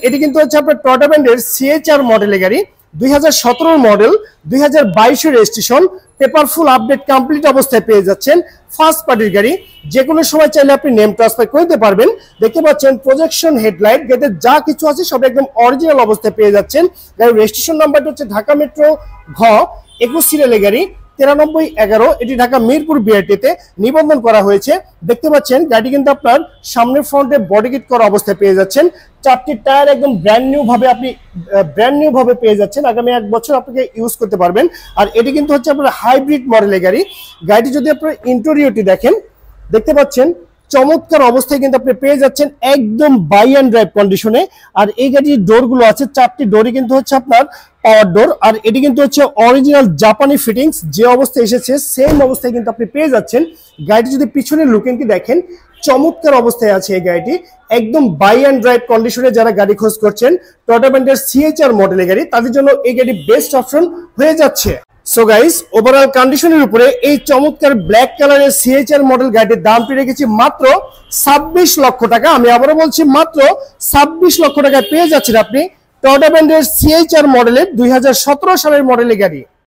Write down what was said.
এটি কিন্তু হচ্ছে আপনার টয়োটা ব্র্যান্ডের সিএচআর মডেলের গাড়ি, 2017 model, 2022 registration, paper full update complete অবস্থায় পেয়ে যাচ্ছেন। ফার্স্ট পার্টির গাড়ি, যে কোনো সময় চাইলে আপনি নেম ট্রান্সফার করে দিতে পারবেন। দেখতে পাচ্ছেন প্রজেকশন হেডলাইট, গেটে যা কিছু আছে সব একদম অরিজিনাল অবস্থায় পেয়ে যাচ্ছেন। গাড়ির রেজিস্ট্রেশন নাম্বারটা হচ্ছে ঢাকা মেট্রো ঘ 21 সিরিয়ালের গাড়ি, 9311। এটি ঢাকা মিরপুর বিআরটিতে নিবন্ধন করা হয়েছে। দেখতে পাচ্ছেন গাড়ি কিন্তু আপনার সামনের ফ্রন্টে বডি কিট করা অবস্থায় পেয়ে যাচ্ছেন। চারটি টায়ার একদম ব্র্যান্ড নিউ ভাবে পেয়ে যাচ্ছেন। আগামী 1 বছর আপনাকে ইউজ করতে পারবেন। আর এটি কিন্তু হচ্ছে আপনার হাইব্রিড মডেলের গাড়ি। গাড়িটি যদি আপনার ইন্টেরিয়রটি দেখেন, দেখতে পাচ্ছেন চমৎকার অবস্থায় কিন্তু আপনি পেয়ে যাচ্ছেন একদম বাই অ্যান্ড ড্রাইভ কন্ডিশনে। আর এই গাড়ির ডোরগুলো আছে, চারটি ডোরই কিন্তু হচ্ছে আপনার পাওয়ার ডোর। আর এটি কিন্তু হচ্ছে অরিজিনাল জাপানি ফিটিংস, যে অবস্থায় এসেছে সেম অবস্থায় কিন্তু আপনি পেয়ে যাচ্ছেন। গাড়িটি যদি পিছনের লুকিংটি দেখেন, চমৎকার অবস্থায় আছে এই গাড়িটি, একদম বাই অ্যান্ড ড্রাইভ কন্ডিশনে। যারা গাড়ি খোঁজ করছেন টয়োটা ব্র্যান্ডের সিএচআর মডেলের গাড়ি, তাদের জন্য এই গাড়ি বেস্ট অপশন হয়ে যাচ্ছে। সো গাইস, ওভারঅল কন্ডিশনের উপরে এই চমৎকার ব্ল্যাক কালারের সিএচআর মডেল গাড়ির দামটি রেখেছি মাত্র 26 লক্ষ টাকা। আমি আবারও বলছি, মাত্র 26 লক্ষ টাকায় পেয়ে যাচ্ছেন আপনি টয়োটা ব্র্যান্ডের সিএচআর মডেলের 2017 সালের মডেলের গাড়ি।